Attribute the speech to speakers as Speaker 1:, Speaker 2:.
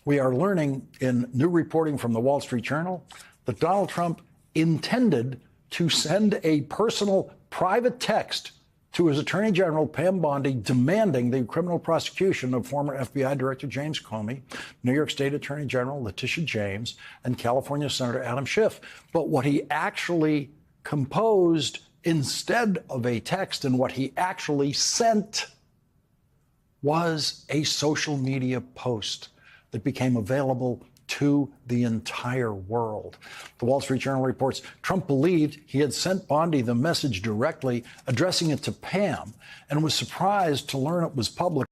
Speaker 1: We are learning in new reporting from the Wall Street Journal that Donald Trump intended to send a personal private text to his Attorney General, Pam Bondi, demanding the criminal prosecution of former FBI Director James Comey, New York State Attorney General Letitia James, and California Senator Adam Schiff. But what he actually composed instead of a text and what he actually sent was a social media post that became available to the entire world. The Wall Street Journal reports Trump believed he had sent Bondi the message directly, addressing it to Pam, and was surprised to learn it was public.